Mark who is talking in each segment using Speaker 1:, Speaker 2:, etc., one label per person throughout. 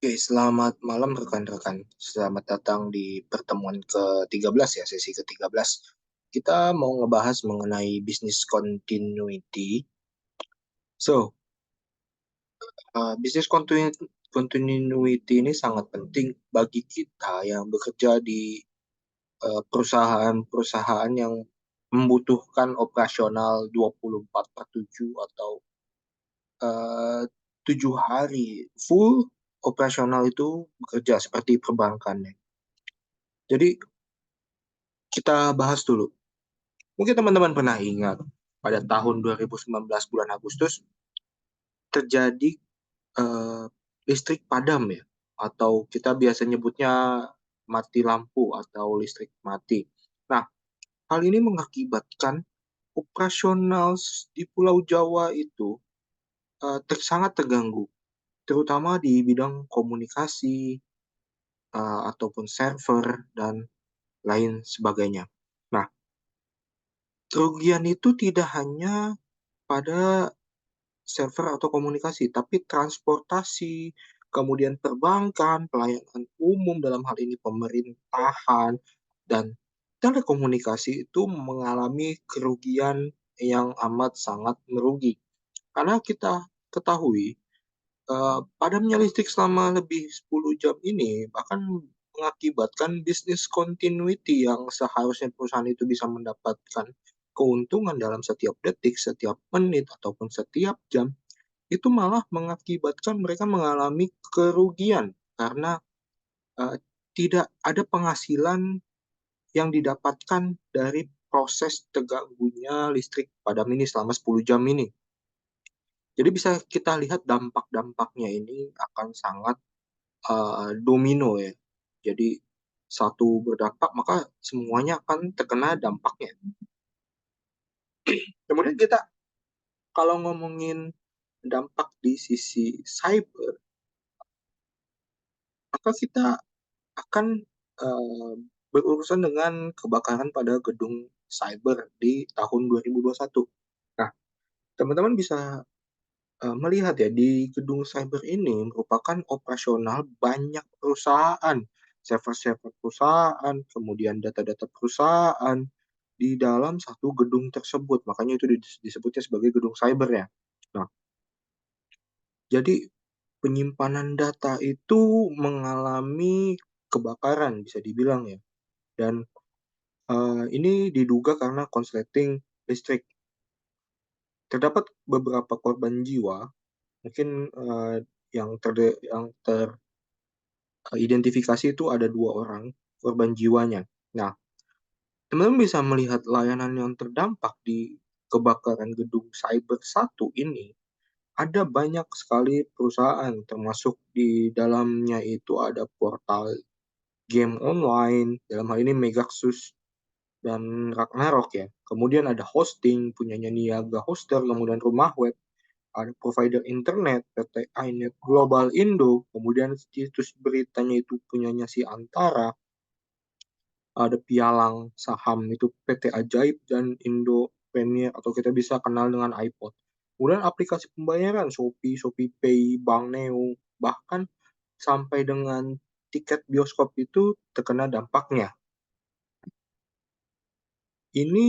Speaker 1: Oke, selamat malam rekan-rekan. Selamat datang di pertemuan ke-13 ya, sesi ke-13. Kita mau ngebahas mengenai business continuity. So, business continuity ini sangat penting bagi kita yang bekerja di perusahaan-perusahaan yang membutuhkan operasional 24/7 atau eh, 7 hari full operasional itu bekerja seperti perbankan ya. Jadi kita bahas dulu. Mungkin teman-teman pernah ingat pada tahun 2019 bulan Agustus terjadi eh, listrik padam ya, atau kita biasa nyebutnya mati lampu atau listrik mati. Nah, hal ini mengakibatkan operasional di Pulau Jawa itu sangat terganggu, terutama di bidang komunikasi ataupun server dan lain sebagainya. Nah, kerugian itu tidak hanya pada server atau komunikasi, tapi transportasi, kemudian perbankan, pelayanan umum dalam hal ini pemerintahan, dan telekomunikasi itu mengalami kerugian yang amat sangat merugi. Karena kita ketahui, padamnya listrik selama lebih 10 jam ini bahkan mengakibatkan bisnis continuity yang seharusnya perusahaan itu bisa mendapatkan keuntungan dalam setiap detik, setiap menit, ataupun setiap jam, itu malah mengakibatkan mereka mengalami kerugian karena uh, tidak ada penghasilan yang didapatkan dari proses terganggunya listrik padam ini selama 10 jam ini. Jadi bisa kita lihat dampak-dampaknya ini akan sangat domino ya. Jadi satu berdampak maka semuanya akan terkena dampaknya. Kemudian kita kalau ngomongin dampak di sisi cyber, maka kita akan eh, berurusan dengan kebakaran pada gedung cyber di tahun 2021. Nah, teman-teman bisa melihat ya di gedung cyber ini merupakan operasional banyak perusahaan, server-server perusahaan, kemudian data-data perusahaan di dalam satu gedung tersebut. Makanya itu disebutnya sebagai gedung cyber ya. Nah, jadi penyimpanan data itu mengalami kebakaran bisa dibilang ya. Dan ini diduga karena konsleting listrik. Terdapat beberapa korban jiwa, mungkin yang teridentifikasi itu ada 2 orang korban jiwanya. Nah, teman-teman bisa melihat layanan yang terdampak di kebakaran gedung Cyber 1 ini. Ada banyak sekali perusahaan, termasuk di dalamnya itu ada portal game online, dalam hal ini Megaxus dan Ragnarok ya. Kemudian ada hosting, punyanya Niaga Hoster, kemudian rumah web, ada provider internet, PT iNet Global Indo, kemudian situs beritanya itu punyanya si Antara, ada pialang saham itu PT Ajaib dan Indo Premier atau kita bisa kenal dengan iPod. Kemudian aplikasi pembayaran Shopee, Shopee Pay, Bank Neo, bahkan sampai dengan tiket bioskop itu terkena dampaknya. Ini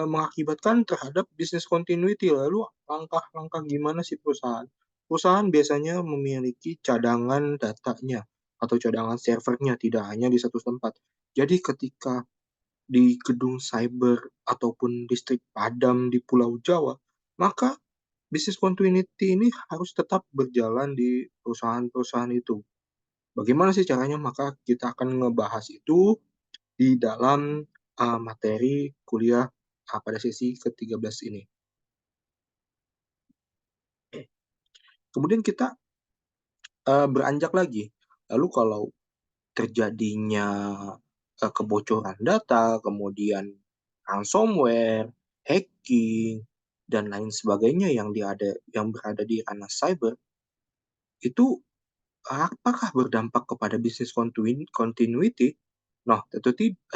Speaker 1: mengakibatkan terhadap business continuity. Lalu langkah-langkah gimana sih perusahaan? Perusahaan biasanya memiliki cadangan datanya atau cadangan servernya tidak hanya di satu tempat. Jadi ketika di gedung cyber ataupun listrik padam di Pulau Jawa, maka bisnis continuity ini harus tetap berjalan di perusahaan-perusahaan itu. Bagaimana sih caranya? Maka kita akan ngebahas itu di dalam materi kuliah pada sesi ke-13 ini. Kemudian kita beranjak lagi. Lalu kalau terjadinya kebocoran data, kemudian ransomware, hacking, dan lain sebagainya yang berada di ranah cyber, itu apakah berdampak kepada bisnis continuity? Nah,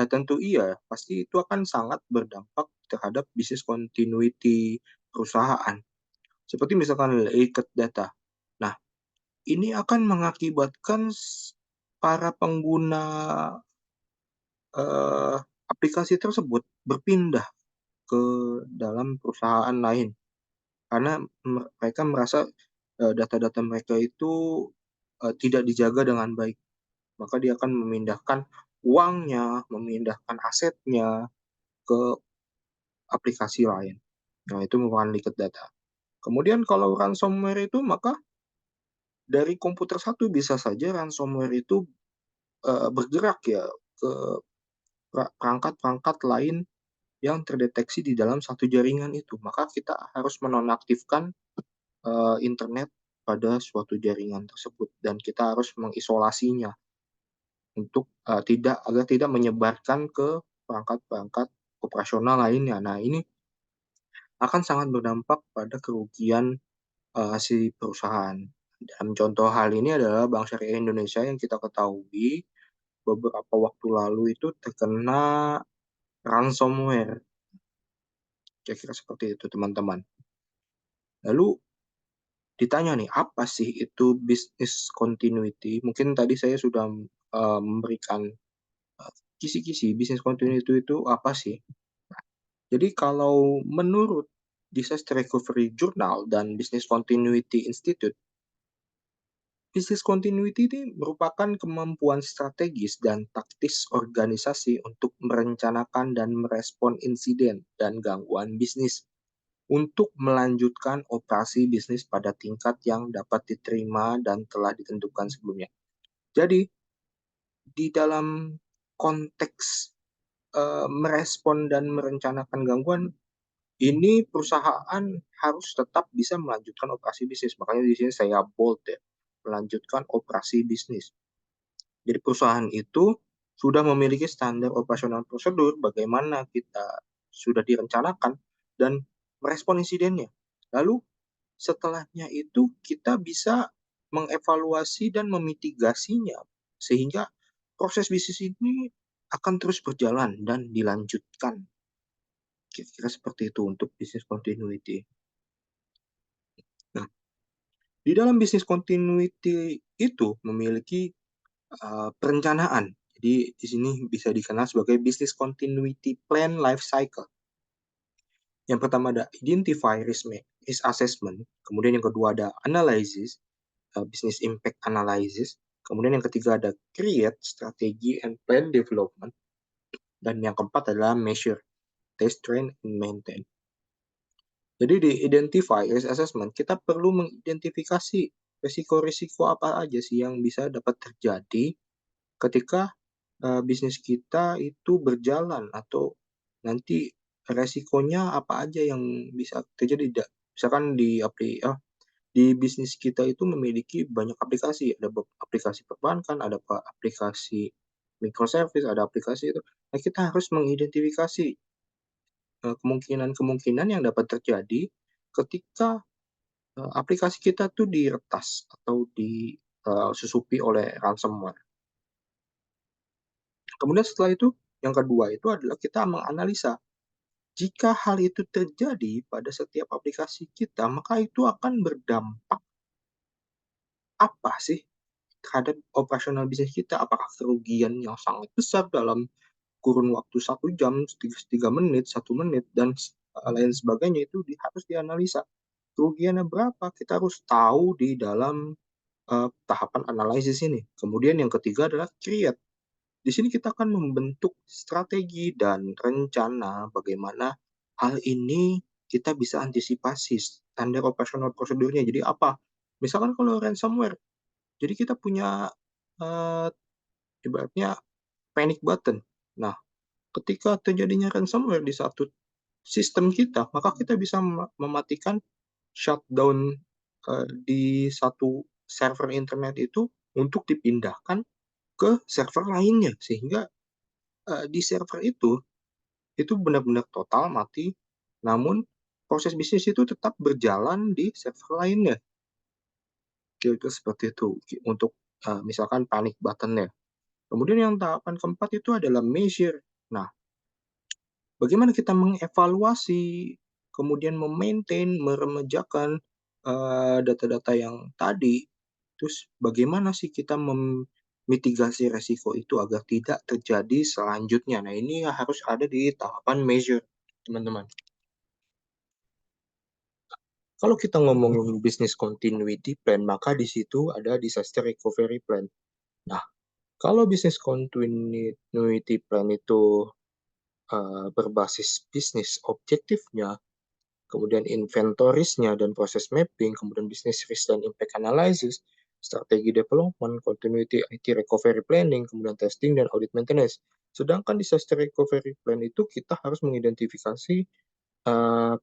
Speaker 1: tentu iya, pasti itu akan sangat berdampak terhadap bisnis continuity perusahaan. Seperti misalkan leaked data. Nah, ini akan mengakibatkan para pengguna eh, aplikasi tersebut berpindah ke dalam perusahaan lain karena mereka merasa data-data mereka itu tidak dijaga dengan baik. Maka dia akan memindahkan uangnya, memindahkan asetnya ke aplikasi lain. Nah, itu merupakan leaked data. Kemudian kalau ransomware itu, maka dari komputer satu bisa saja ransomware itu bergerak ya ke perangkat-perangkat lain yang terdeteksi di dalam satu jaringan itu. Maka kita harus menonaktifkan internet pada suatu jaringan tersebut dan kita harus mengisolasinya untuk tidak agar tidak menyebarkan ke perangkat-perangkat operasional lainnya. Nah, ini akan sangat berdampak pada kerugian si perusahaan. Dan contoh hal ini adalah Bank Syariah Indonesia yang kita ketahui beberapa waktu lalu itu terkena ransomware. Kira-kira seperti itu, teman-teman. Lalu ditanya nih, apa sih itu business continuity? Mungkin tadi saya sudah memberikan kisi-kisi business continuity itu apa sih? Jadi kalau menurut Disaster Recovery Journal dan Business Continuity Institute, business continuity ini merupakan kemampuan strategis dan taktis organisasi untuk merencanakan dan merespon insiden dan gangguan bisnis untuk melanjutkan operasi bisnis pada tingkat yang dapat diterima dan telah ditentukan sebelumnya. Jadi, di dalam konteks merespon dan merencanakan gangguan, ini perusahaan harus tetap bisa melanjutkan operasi bisnis. Makanya di sini saya bold ya, melanjutkan operasi bisnis. Jadi perusahaan itu sudah memiliki standar operasional prosedur bagaimana kita sudah direncanakan dan merespon insidennya. Lalu setelahnya itu kita bisa mengevaluasi dan memitigasinya sehingga proses bisnis ini akan terus berjalan dan dilanjutkan. Kira-kira seperti itu untuk business continuity. Nah, di dalam business continuity itu memiliki perencanaan. Jadi di sini bisa dikenal sebagai business continuity plan life cycle. Yang pertama ada identify risk assessment, kemudian yang kedua ada analysis, business impact analysis, kemudian yang ketiga ada create strategi and plan development, dan yang keempat adalah measure, test, train, and maintain. Jadi di identify risk assessment, kita perlu mengidentifikasi risiko-risiko apa aja sih yang bisa dapat terjadi ketika bisnis kita itu berjalan atau nanti resikonya apa aja yang bisa terjadi. Misalkan di bisnis kita itu memiliki banyak aplikasi, ada aplikasi perbankan, ada aplikasi microservice, ada aplikasi itu. Nah, kita harus mengidentifikasi kemungkinan-kemungkinan yang dapat terjadi ketika aplikasi kita tuh diretas atau disusupi oleh ransomware. Kemudian setelah itu, yang kedua itu adalah kita menganalisa. Jika hal itu terjadi pada setiap aplikasi kita, maka itu akan berdampak apa sih terhadap operasional bisnis kita? Apakah kerugian yang sangat besar dalam kurun waktu 1 jam, 3 menit, 1 menit, dan lain sebagainya itu harus dianalisa. Kerugiannya berapa? Kita harus tahu di dalam tahapan analisis ini. Kemudian yang ketiga adalah create. Di sini kita akan membentuk strategi dan rencana bagaimana hal ini kita bisa antisipasi standar operasional prosedurnya. Jadi apa? Misalkan kalau ransomware, jadi kita punya uh, ibaratnya panic button. Nah, ketika terjadinya ransomware di satu sistem kita, maka kita bisa mematikan shutdown di satu server internet itu untuk dipindahkan ke server lainnya sehingga di server itu benar-benar total mati, namun proses bisnis itu tetap berjalan di server lainnya. Kira-kira seperti itu untuk misalkan panic button ya. Kemudian yang tahapan keempat itu adalah measure. Nah, bagaimana kita mengevaluasi, kemudian memaintain, meremajakan data-data yang tadi itu bagaimana sih kita memitigasi resiko itu agar tidak terjadi selanjutnya. Nah, ini harus ada di tahapan measure, teman-teman. Kalau kita ngomongin business continuity plan, maka di situ ada disaster recovery plan. Nah, kalau business continuity plan itu berbasis bisnis objektifnya, kemudian inventorisnya dan proses mapping, kemudian business risk dan impact analysis, strategi development, continuity IT recovery planning, kemudian testing dan audit maintenance. Sedangkan disaster recovery plan itu kita harus mengidentifikasi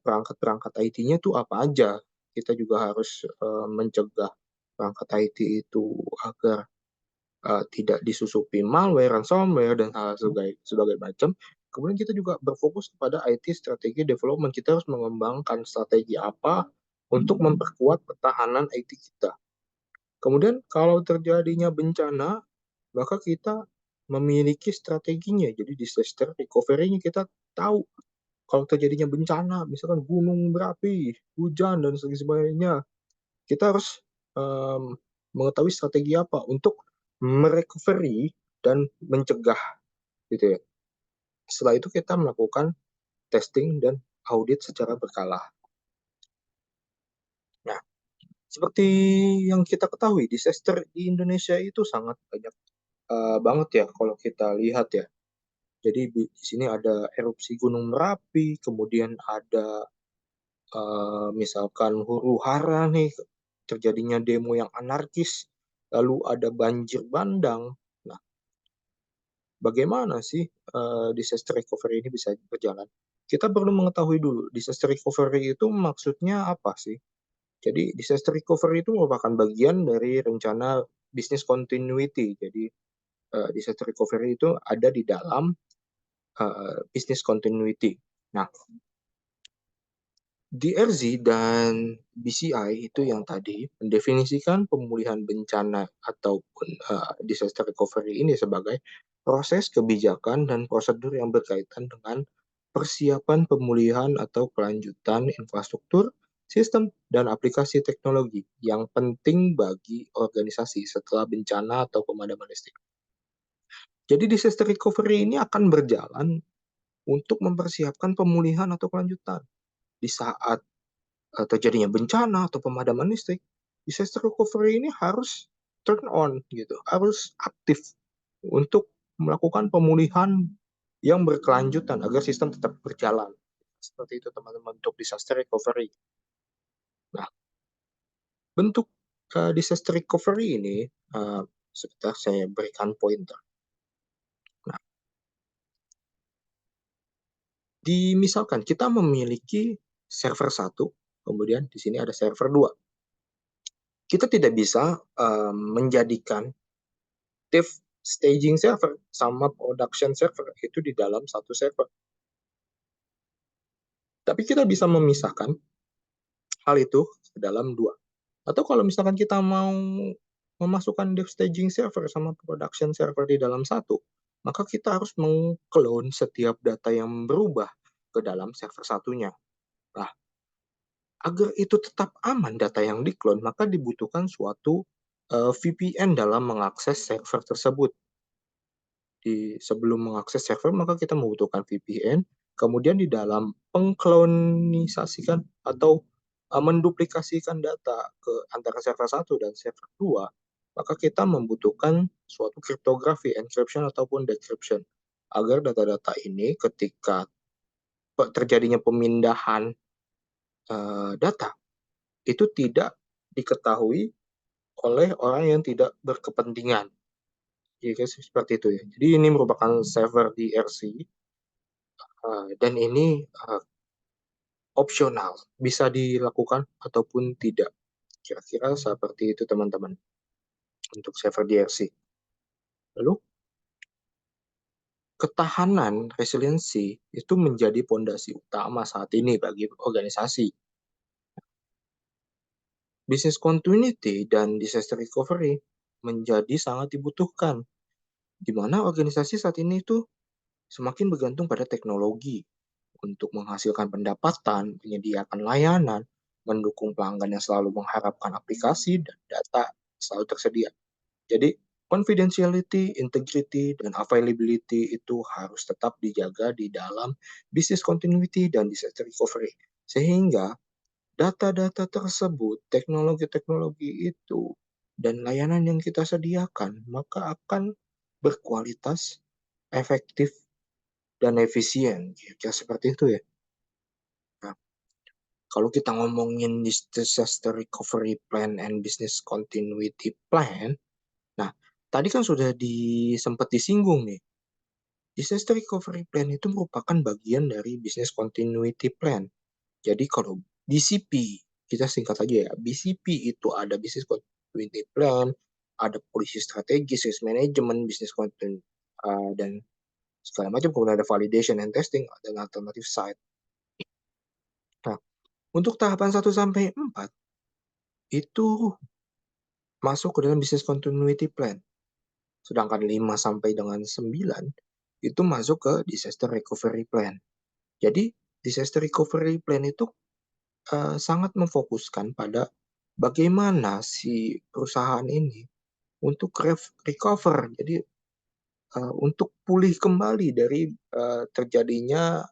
Speaker 1: perangkat-perangkat IT-nya itu apa aja. Kita juga harus mencegah perangkat IT itu agar tidak disusupi malware, ransomware, dan hal sebagai macam. Kemudian kita juga berfokus kepada IT strategi development. Kita harus mengembangkan strategi apa untuk memperkuat pertahanan IT kita. Kemudian kalau terjadinya bencana, maka kita memiliki strateginya. Jadi disaster recovery-nya kita tahu kalau terjadinya bencana, misalkan gunung berapi, hujan, dan sebagainya, kita harus um, mengetahui strategi apa untuk merecovery dan mencegah gitu ya. Setelah itu kita melakukan testing dan audit secara berkala. Nah, seperti yang kita ketahui, disaster di Indonesia itu sangat banyak banget ya kalau kita lihat ya. Jadi di sini ada erupsi Gunung Merapi, kemudian ada misalkan huru-hara nih, terjadinya demo yang anarkis, lalu ada banjir bandang. Nah, bagaimana sih disaster recovery ini bisa berjalan? Kita perlu mengetahui dulu, disaster recovery itu maksudnya apa sih? Jadi, disaster recovery itu merupakan bagian dari rencana business continuity. Jadi, disaster recovery itu ada di dalam business continuity. Nah, DRZ dan BCI itu yang tadi mendefinisikan pemulihan bencana ataupun disaster recovery ini sebagai proses kebijakan dan prosedur yang berkaitan dengan persiapan pemulihan atau kelanjutan infrastruktur, sistem, dan aplikasi teknologi yang penting bagi organisasi setelah bencana atau pemadaman listrik. Jadi disaster recovery ini akan berjalan untuk mempersiapkan pemulihan atau kelanjutan di saat terjadinya bencana atau pemadaman listrik, disaster recovery ini harus turn on gitu, harus aktif untuk melakukan pemulihan yang berkelanjutan agar sistem tetap berjalan. Seperti itu teman-teman untuk disaster recovery. Nah, bentuk disaster recovery ini sebentar saya berikan pointer. Nah, misalkan kita memiliki server 1, kemudian di sini ada server 2. Kita tidak bisa menjadikan staging server sama production server itu di dalam satu server. Tapi kita bisa memisahkan hal itu ke dalam dua. Atau kalau misalkan kita mau memasukkan dev staging server sama production server di dalam satu, maka kita harus mengclone setiap data yang berubah ke dalam server satunya. Nah, agar itu tetap aman data yang diklon, maka dibutuhkan suatu VPN dalam mengakses server tersebut. Sebelum mengakses server, maka kita membutuhkan VPN. Kemudian di dalam pengklonisasikan atau menduplikasikan data ke antara server 1 dan server 2, maka kita membutuhkan suatu kriptografi, encryption ataupun decryption. Agar data-data ini ketika terjadinya pemindahan data, itu tidak diketahui oleh orang yang tidak berkepentingan. Jadi seperti itu ya. Jadi ini merupakan server di RC dan ini opsional, bisa dilakukan ataupun tidak. Kira-kira seperti itu teman-teman untuk server DRC. Lalu ketahanan resiliensi itu menjadi pondasi utama saat ini bagi organisasi. Business continuity dan disaster recovery menjadi sangat dibutuhkan, di mana organisasi saat ini itu semakin bergantung pada teknologi untuk menghasilkan pendapatan, menyediakan layanan, mendukung pelanggan yang selalu mengharapkan aplikasi dan data selalu tersedia. Jadi confidentiality, integrity, dan availability itu harus tetap dijaga di dalam business continuity dan disaster recovery. Sehingga data-data tersebut, teknologi-teknologi itu, dan layanan yang kita sediakan, maka akan berkualitas, efektif, dan efisien. Kira-kira seperti itu ya. Nah, kalau kita ngomongin disaster recovery plan and business continuity plan, nah, tadi kan sudah sempat disinggung nih. Disaster recovery plan itu merupakan bagian dari business continuity plan. Jadi kalau BCP, kita singkat aja ya, BCP itu ada business continuity plan, ada polisi strategis, risk management, business continuity, dan segala macam. Kemudian ada validation and testing, dan alternative site. Nah, untuk tahapan 1 sampai 4 itu masuk ke dalam business continuity plan. Sedangkan 5 sampai dengan 9 itu masuk ke disaster recovery plan. Jadi, disaster recovery plan itu sangat memfokuskan pada bagaimana si perusahaan ini untuk recover. Jadi, untuk pulih kembali dari terjadinya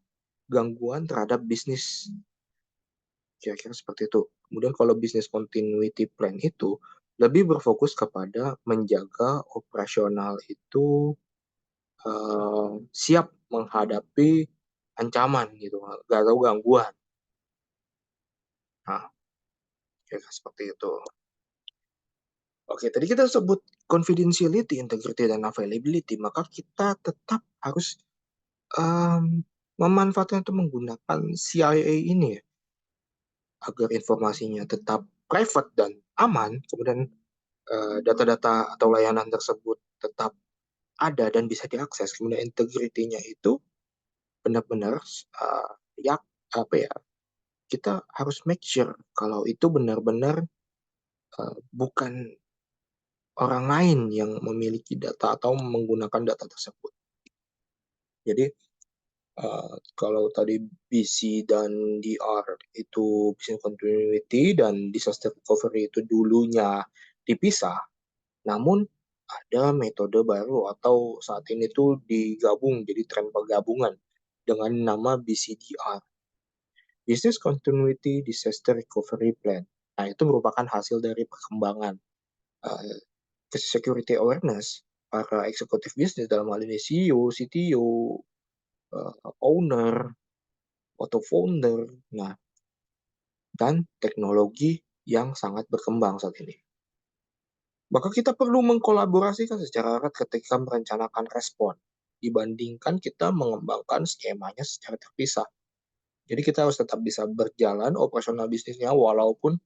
Speaker 1: gangguan terhadap bisnis. Kira-kira seperti itu. Kemudian kalau business continuity plan itu lebih berfokus kepada menjaga operasional itu siap menghadapi ancaman gitu, nggak tahu gangguan. Nah, kira-kira seperti itu. Oke, tadi kita sebut confidentiality, integrity, dan availability, maka kita tetap harus memanfaatkan atau menggunakan CIA ini ya, agar informasinya tetap private dan aman, kemudian data-data atau layanan tersebut tetap ada dan bisa diakses, kemudian integritinya itu benar-benar ya apa ya, kita harus make sure kalau itu benar-benar bukan orang lain yang memiliki data atau menggunakan data tersebut. Jadi kalau tadi BC dan DR itu business continuity dan disaster recovery itu dulunya dipisah, namun ada metode baru atau saat ini tuh digabung jadi tren penggabungan dengan nama BCDR, Business Continuity Disaster Recovery Plan. Nah, itu merupakan hasil dari perkembangan uh, security awareness para eksekutif bisnis dalam hal ini CEO, CTO, owner, atau founder, nah, dan teknologi yang sangat berkembang saat ini. Maka kita perlu mengkolaborasikan secara erat ketika merencanakan respon, dibandingkan kita mengembangkan skemanya secara terpisah. Jadi kita harus tetap bisa berjalan operasional bisnisnya, walaupun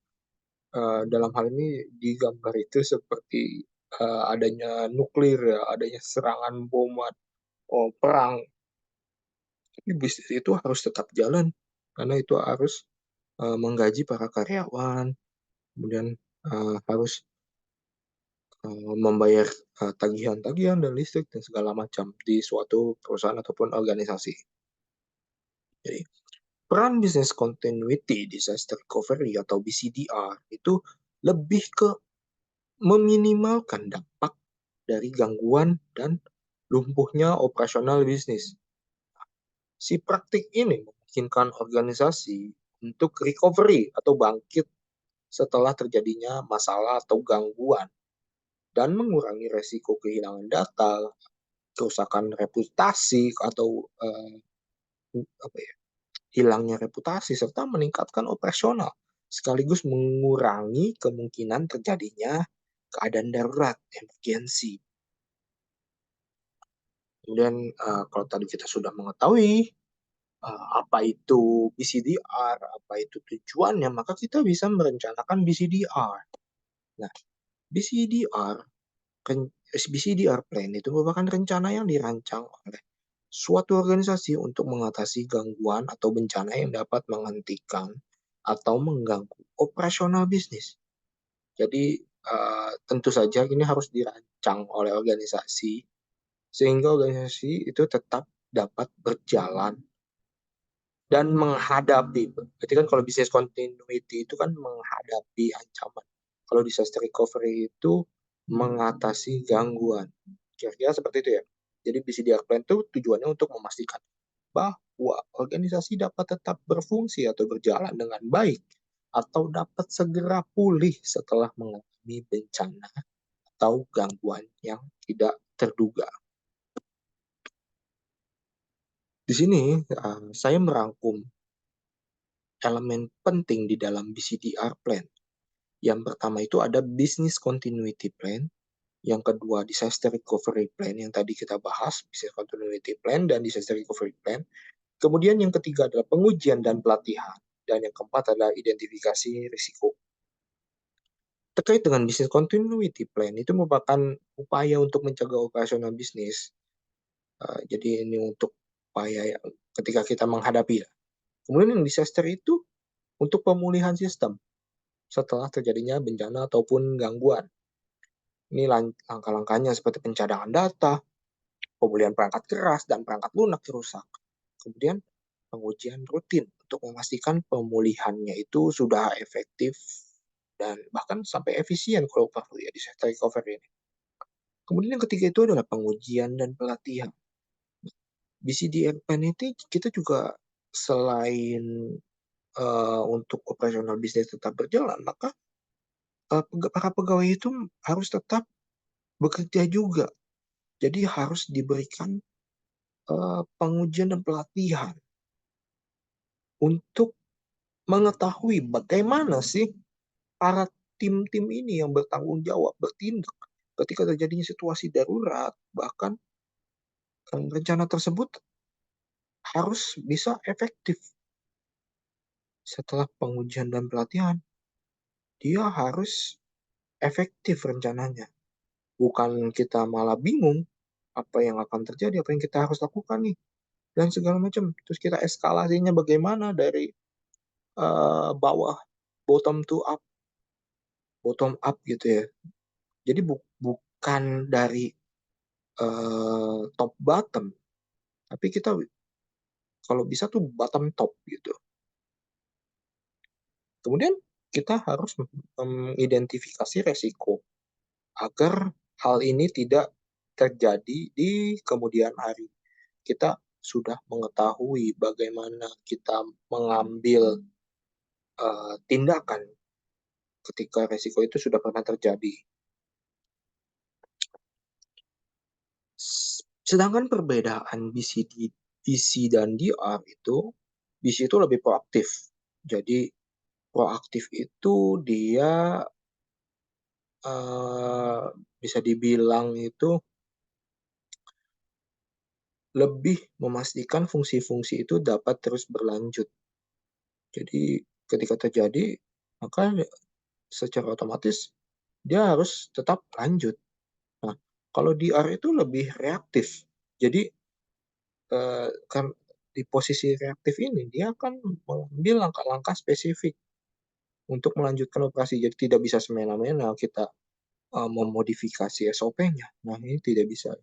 Speaker 1: dalam hal ini di gambar itu seperti adanya nuklir, ya, adanya serangan bom, perang. Tapi bisnis itu harus tetap jalan, karena itu harus menggaji para karyawan, kemudian harus membayar tagihan-tagihan dan listrik dan segala macam di suatu perusahaan ataupun organisasi. Jadi, peran business continuity disaster recovery atau BCDR itu lebih ke meminimalkan dampak dari gangguan dan lumpuhnya operasional bisnis. Si praktik ini memungkinkan organisasi untuk recovery atau bangkit setelah terjadinya masalah atau gangguan dan mengurangi resiko kehilangan data, kerusakan reputasi atau apa ya, hilangnya reputasi serta meningkatkan operasional sekaligus mengurangi kemungkinan terjadinya keadaan darurat emergensi. Kemudian kalau tadi kita sudah mengetahui apa itu BCDR, apa itu tujuannya, maka kita bisa merencanakan BCDR. Nah, BCDR BCDR plan itu merupakan rencana yang dirancang oleh suatu organisasi untuk mengatasi gangguan atau bencana yang dapat menghentikan atau mengganggu operasional bisnis. Jadi tentu saja ini harus dirancang oleh organisasi sehingga organisasi itu tetap dapat berjalan dan menghadapi. Berarti kan kalau bisnis continuity itu kan menghadapi ancaman. Kalau disaster recovery itu mengatasi gangguan. Kira-kira seperti itu ya. Jadi BCDR plan itu tujuannya untuk memastikan bahwa organisasi dapat tetap berfungsi atau berjalan dengan baik atau dapat segera pulih setelah mengalami bencana atau gangguan yang tidak terduga. Di sini saya merangkum elemen penting di dalam BCDR plan. Yang pertama itu ada business continuity plan, yang kedua disaster recovery plan yang tadi kita bahas, business continuity plan dan disaster recovery plan. Kemudian yang ketiga adalah pengujian dan pelatihan, dan yang keempat adalah identifikasi risiko. Terkait dengan business continuity plan, itu merupakan upaya untuk mencegah operasional bisnis. Jadi ini untuk upaya ketika kita menghadapi. Kemudian yang disaster itu untuk pemulihan sistem setelah terjadinya bencana ataupun gangguan. Ini langkah-langkahnya seperti pencadangan data, pemulihan perangkat keras dan perangkat lunak rusak. Kemudian pengujian rutin untuk memastikan pemulihannya itu sudah efektif dan bahkan sampai efisien kalau perlu ya di sektor recovery ini. Kemudian yang ketiga itu adalah pengujian dan pelatihan. BCDM itu kita juga selain untuk operasional bisnis tetap berjalan, maka para pegawai itu harus tetap bekerja juga. Jadi harus diberikan pengujian dan pelatihan untuk mengetahui bagaimana sih para tim-tim ini yang bertanggung jawab bertindak ketika terjadinya situasi darurat, bahkan rencana tersebut harus bisa efektif. Setelah pengujian dan pelatihan, dia harus efektif rencananya. Bukan kita malah bingung apa yang akan terjadi, apa yang kita harus lakukan nih, dan segala macam. Terus kita eskalasinya bagaimana dari bawah, bottom up gitu ya. Jadi bukan dari top bottom, tapi kita kalau bisa tuh bottom top gitu. Kemudian kita harus mengidentifikasi resiko agar hal ini tidak terjadi di kemudian hari. Kita sudah mengetahui bagaimana kita mengambil tindakan ketika resiko itu sudah pernah terjadi. Sedangkan perbedaan BC dan DR itu, BC itu lebih proaktif. Jadi proaktif itu dia uh, bisa dibilang itu lebih memastikan fungsi-fungsi itu dapat terus berlanjut. Jadi ketika terjadi, maka secara otomatis dia harus tetap lanjut. Nah, kalau DR itu lebih reaktif. Jadi kan di posisi reaktif ini dia akan mengambil langkah-langkah spesifik untuk melanjutkan operasi. Jadi tidak bisa semena-mena kita memodifikasi SOP-nya. Nah, ini tidak bisa.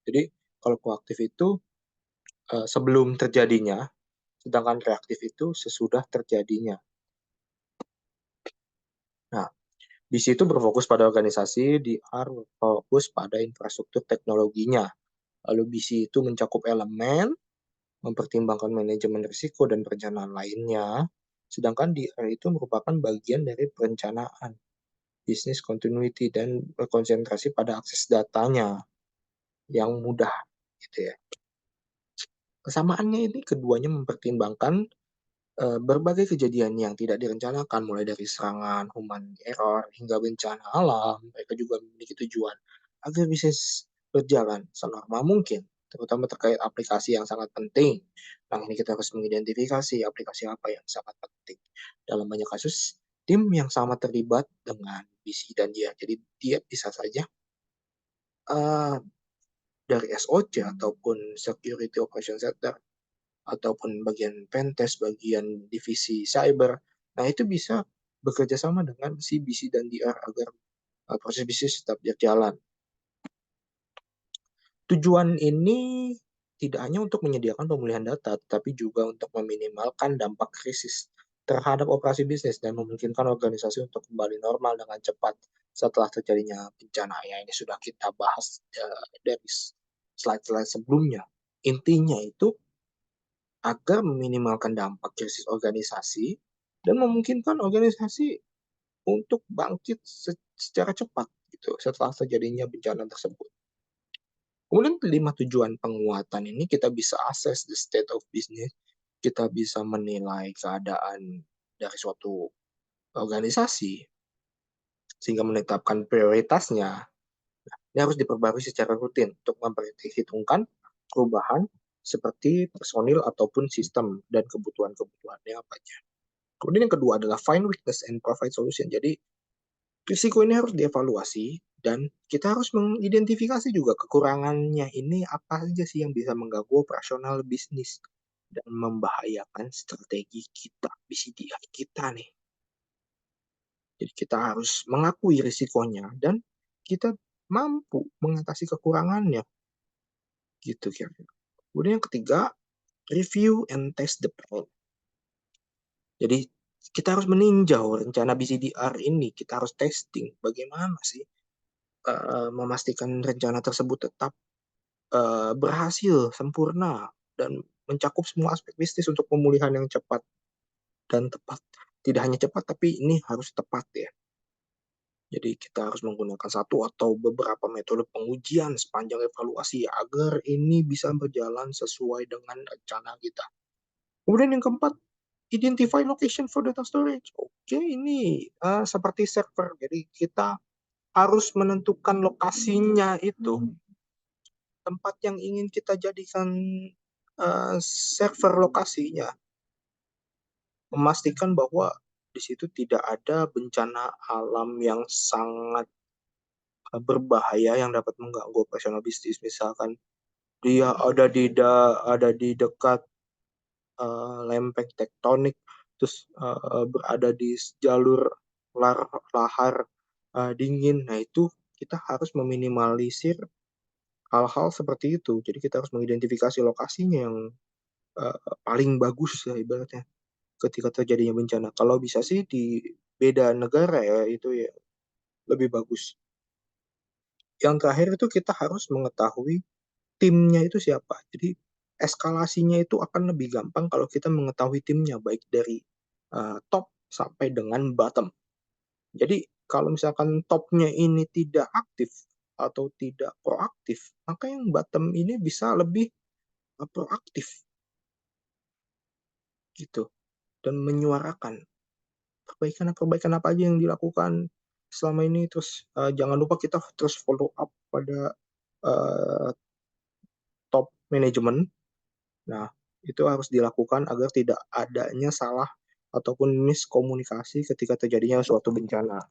Speaker 1: Jadi kalau proaktif itu sebelum terjadinya, sedangkan reaktif itu sesudah terjadinya. Nah, di situ berfokus pada organisasi, DR berfokus pada infrastruktur teknologinya. Lalu BC itu mencakup elemen, mempertimbangkan manajemen risiko dan perencanaan lainnya. Sedangkan DR itu merupakan bagian dari perencanaan, business continuity, dan berkonsentrasi pada akses datanya yang mudah gitu ya. Kesamaannya ini keduanya mempertimbangkan berbagai kejadian yang tidak direncanakan, mulai dari serangan, human error, hingga bencana alam. Mereka juga memiliki tujuan agar bisnis berjalan senormal mungkin, terutama terkait aplikasi yang sangat penting. Nah, ini kita harus mengidentifikasi aplikasi apa yang sangat penting. Dalam banyak kasus, tim yang sama terlibat dengan visi dan dia. Jadi dia bisa saja uh, dari SOC ataupun Security Operation Center ataupun bagian pentest, bagian divisi cyber. Nah, itu bisa bekerja sama dengan CBC dan DR agar proses bisnis tetap berjalan. Tujuan ini tidak hanya untuk menyediakan pemulihan data, tetapi juga untuk meminimalkan dampak krisis terhadap operasi bisnis dan memungkinkan organisasi untuk kembali normal dengan cepat setelah terjadinya bencana. Ya, ini sudah kita bahas dari slide-slide sebelumnya. Intinya itu agar meminimalkan dampak krisis organisasi dan memungkinkan organisasi untuk bangkit secara cepat gitu setelah terjadinya bencana tersebut. Kemudian 5 tujuan penguatan ini kita bisa assess the state of business, kita bisa menilai keadaan dari suatu organisasi sehingga menetapkan prioritasnya. Ini harus diperbarui secara rutin untuk memperhitungkan perubahan seperti personil ataupun sistem dan kebutuhan-kebutuhannya apa aja. Kemudian yang kedua adalah find weakness and provide solution. Jadi risiko ini harus dievaluasi dan kita harus mengidentifikasi juga kekurangannya ini apa saja sih yang bisa mengganggu operasional bisnis dan membahayakan strategi kita, BCDI kita nih. Jadi kita harus mengakui risikonya dan kita mampu mengatasi kekurangannya gitu kira-kira. Kemudian yang ketiga, review and test the plan. Jadi kita harus meninjau rencana BCDR ini, kita harus testing bagaimana sih memastikan rencana tersebut tetap berhasil sempurna dan mencakup semua aspek bisnis untuk pemulihan yang cepat dan tepat. Tidak hanya cepat, tapi ini harus tepat ya. Jadi kita harus menggunakan satu atau beberapa metode pengujian sepanjang evaluasi agar ini bisa berjalan sesuai dengan rencana kita. Kemudian yang keempat, identify location for data storage. Oke, ini seperti server. Jadi kita harus menentukan lokasinya itu, tempat yang ingin kita jadikan server lokasinya. Memastikan bahwa di situ tidak ada bencana alam yang sangat berbahaya yang dapat mengganggu operasional bisnis. Misalkan dia ada di dekat lempeng tektonik, terus berada di jalur lahar dingin. Nah, itu kita harus meminimalisir hal-hal seperti itu. Jadi kita harus mengidentifikasi lokasinya yang paling bagus ya ibaratnya ketika terjadinya bencana. Kalau bisa sih di beda negara ya itu ya lebih bagus. Yang terakhir itu kita harus mengetahui timnya itu siapa. Jadi eskalasinya itu akan lebih gampang kalau kita mengetahui timnya baik dari top sampai dengan bottom. Jadi kalau misalkan topnya ini tidak aktif atau tidak proaktif, maka yang bottom ini bisa lebih proaktif gitu dan menyuarakan perbaikan-perbaikan apa aja yang dilakukan selama ini. Terus jangan lupa kita terus follow up pada uh, top manajemen. Nah, itu harus dilakukan agar tidak adanya salah ataupun miskomunikasi ketika terjadinya suatu bencana.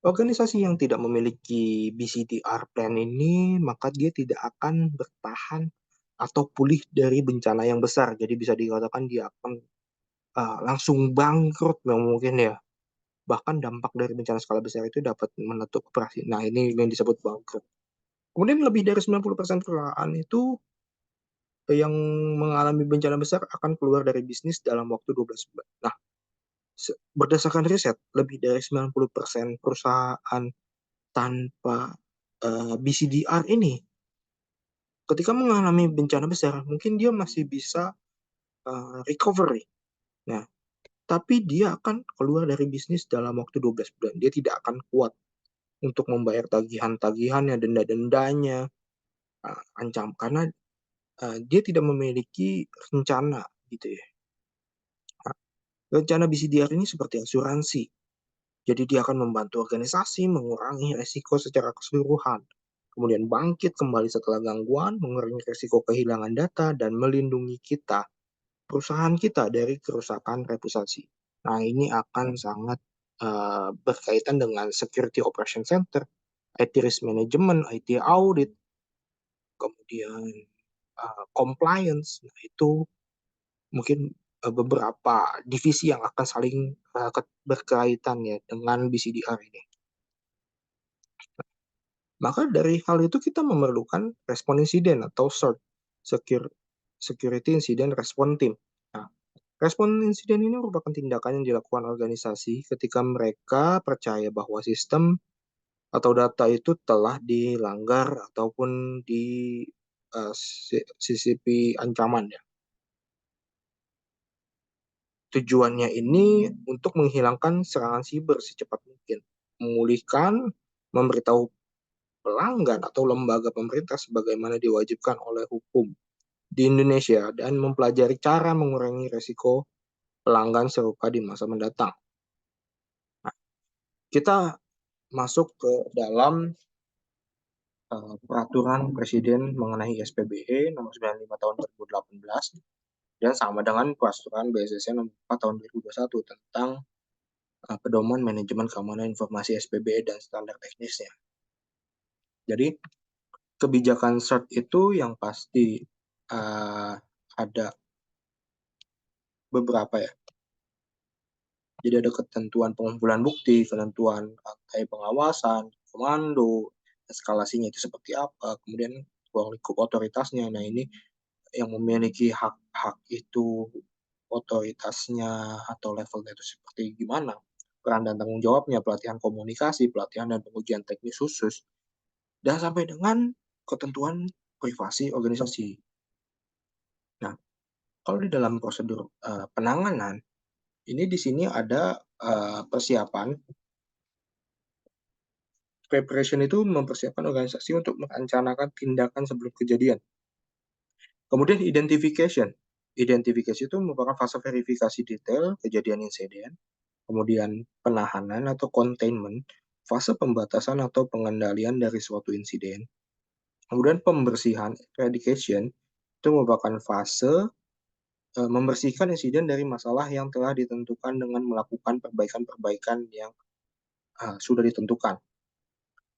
Speaker 1: Organisasi yang tidak memiliki BCDR plan ini, maka dia tidak akan bertahan atau pulih dari bencana yang besar. Jadi bisa dikatakan dia akan langsung bangkrut mungkin ya. Bahkan dampak dari bencana skala besar itu dapat menutup operasi. Nah, ini yang disebut bangkrut. Kemudian lebih dari 90% perusahaan itu yang mengalami bencana besar akan keluar dari bisnis dalam waktu 12 bulan. Nah, berdasarkan riset, lebih dari 90% perusahaan tanpa BCDR ini, ketika mengalami bencana besar, mungkin dia masih bisa recovery. Nah, tapi dia akan keluar dari bisnis dalam waktu 12 bulan. Dia tidak akan kuat untuk membayar tagihan-tagihannya, denda-dendanya, ancam karena dia tidak memiliki rencana gitu ya. Nah, rencana BCDR ini seperti asuransi. Jadi dia akan membantu organisasi mengurangi resiko secara keseluruhan. Kemudian bangkit kembali setelah gangguan, mengurangi resiko kehilangan data, dan melindungi kita, perusahaan kita dari kerusakan reputasi. Nah, ini akan sangat berkaitan dengan Security Operation Center, IT Risk Management, IT Audit, kemudian compliance. Nah, itu mungkin beberapa divisi yang akan saling berkaitan ya dengan BCDR ini. Maka dari hal itu kita memerlukan respon insiden atau SIRT, Security Incident Response Team. Nah, Respon insiden ini merupakan tindakan yang dilakukan organisasi ketika mereka percaya bahwa sistem atau data itu telah dilanggar ataupun di sisipi ancaman ya. Tujuannya ini untuk menghilangkan serangan siber secepat mungkin, memulihkan, memberitahu pelanggan atau lembaga pemerintah sebagaimana diwajibkan oleh hukum di Indonesia dan mempelajari cara mengurangi resiko pelanggan serupa di masa mendatang. Nah, kita masuk ke dalam peraturan Presiden mengenai SPBE nomor 95 tahun 2018 dan sama dengan peraturan BSSN nomor 4 tahun 2021 tentang pedoman manajemen keamanan informasi SPBE dan standar teknisnya. Jadi kebijakan CERT itu yang pasti ada beberapa ya. Jadi ada ketentuan pengumpulan bukti, ketentuan rantai pengawasan, komando, eskalasinya itu seperti apa, kemudian ruang lingkup otoritasnya. Nah ini yang memiliki hak-hak itu otoritasnya atau levelnya itu seperti gimana, peran dan tanggung jawabnya, pelatihan komunikasi, pelatihan dan pengujian teknis khusus, dan sampai dengan ketentuan privasi organisasi. Nah, kalau di dalam prosedur penanganan, ini di sini ada persiapan. Preparation itu mempersiapkan organisasi untuk merencanakan tindakan sebelum kejadian. Kemudian identification. Identifikasi itu merupakan fase verifikasi detail kejadian insiden, kemudian penahanan atau containment, fase pembatasan atau pengendalian dari suatu insiden, kemudian pembersihan, eradication, itu merupakan fase membersihkan insiden dari masalah yang telah ditentukan dengan melakukan perbaikan-perbaikan yang sudah ditentukan.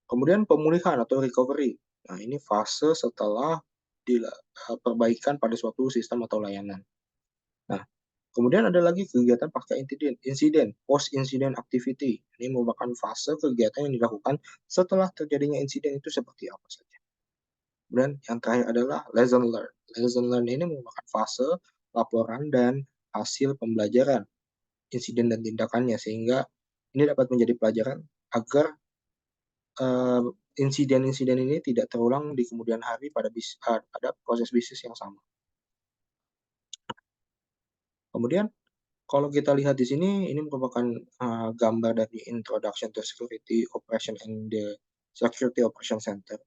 Speaker 1: Kemudian pemulihan atau recovery. Nah, ini fase setelah perbaikan pada suatu sistem atau layanan. Nah, kemudian ada lagi kegiatan pasca insiden, post incident activity. Ini merupakan fase kegiatan yang dilakukan setelah terjadinya insiden itu seperti apa saja. Dan yang terakhir adalah lesson learned. Lesson learned ini merupakan fase laporan dan hasil pembelajaran insiden dan tindakannya, sehingga ini dapat menjadi pelajaran agar insiden-insiden ini tidak terulang di kemudian hari pada proses bisnis yang sama. Kemudian kalau kita lihat di sini, ini merupakan gambar dari Introduction to Security Operation and the Security Operation Center.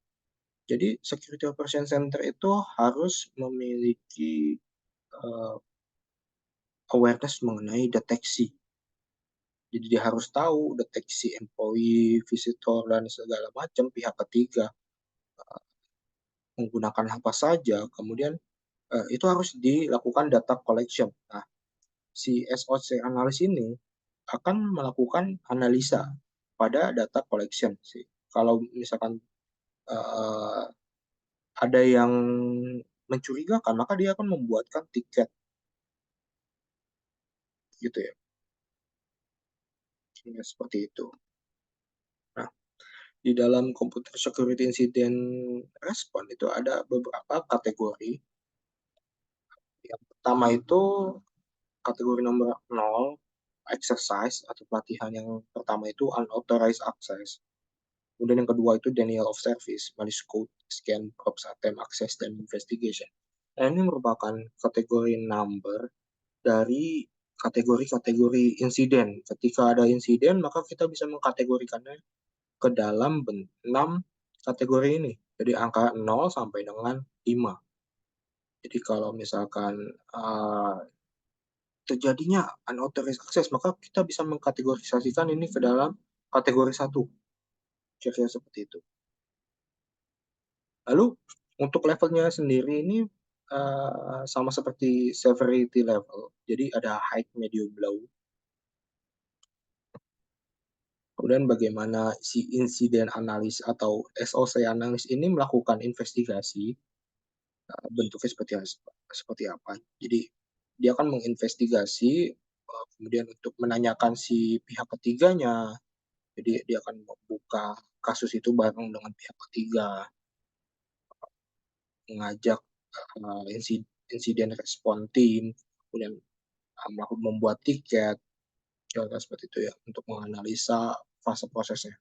Speaker 1: Jadi Security Operation Center itu harus memiliki awareness mengenai deteksi. Jadi dia harus tahu deteksi employee, visitor, dan segala macam pihak ketiga menggunakan apa saja. Kemudian itu harus dilakukan data collection. Nah, si SOC analis ini akan melakukan analisa pada data collection sih. Kalau misalkan uh, ada yang mencurigakan, maka dia akan membuatkan tiket gitu ya. Ya, seperti itu. Nah, di dalam computer security incident response itu ada beberapa kategori. Yang pertama itu kategori nomor 0, exercise atau pelatihan yang pertama itu unauthorized access. Kemudian yang kedua itu denial of service, malicious code, scan, probe, attempt, access, dan investigation. Nah, ini merupakan kategori number dari kategori-kategori insiden. Ketika ada insiden, maka kita bisa mengkategorikannya ke dalam 6 kategori ini. Jadi angka 0 sampai dengan 5. Jadi kalau misalkan terjadinya unauthorized access, maka kita bisa mengkategorisasikan ini ke dalam kategori 1. Kira-kira seperti itu. Lalu untuk levelnya sendiri ini sama seperti severity level. Jadi ada high, medium, low. Kemudian bagaimana si insiden analis atau SOC analis ini melakukan investigasi, bentuknya seperti apa. Jadi dia akan menginvestigasi, kemudian untuk menanyakan si pihak ketiganya. Jadi dia akan membuka kasus itu bareng dengan pihak ketiga, mengajak insiden respon tim, kemudian membuat tiket, kira-kira seperti itu ya, untuk menganalisa fase prosesnya.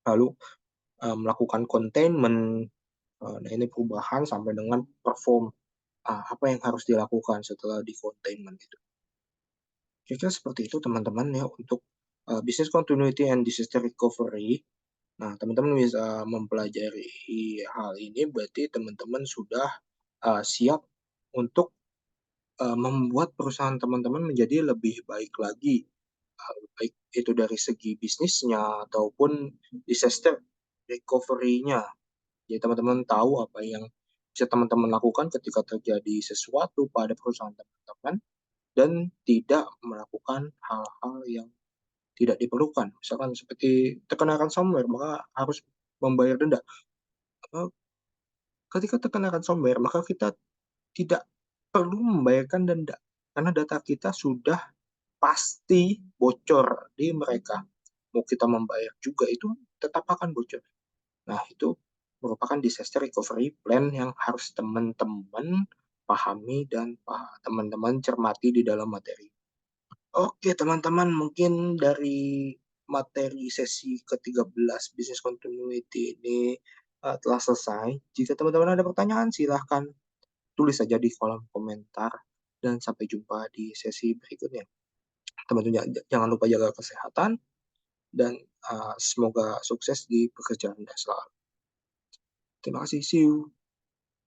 Speaker 1: Lalu melakukan containment, nah ini perubahan sampai dengan perform, apa yang harus dilakukan setelah di containment itu. Kira-kira seperti itu teman-teman ya untuk business continuity and disaster recovery. Nah, teman-teman bisa mempelajari hal ini berarti teman-teman sudah siap untuk membuat perusahaan teman-teman menjadi lebih baik lagi, baik itu dari segi bisnisnya ataupun disaster recovery-nya. Jadi teman-teman tahu apa yang bisa teman-teman lakukan ketika terjadi sesuatu pada perusahaan teman-teman dan tidak melakukan hal-hal yang tidak diperlukan. Misalkan seperti terkena ransomware, maka harus membayar denda. Ketika terkena ransomware, maka kita tidak perlu membayarkan denda karena data kita sudah pasti bocor di mereka. Mau kita membayar juga itu tetap akan bocor. Nah, itu merupakan disaster recovery plan yang harus teman-teman pahami dan teman-teman cermati di dalam materi. Oke, teman-teman, mungkin dari materi sesi ke-13 Business Continuity ini telah selesai. Jika teman-teman ada pertanyaan, silahkan tulis saja di kolom komentar. Dan sampai jumpa di sesi berikutnya. Teman-teman jangan lupa jaga kesehatan dan semoga sukses di pekerjaan Anda selalu. Terima kasih, see you.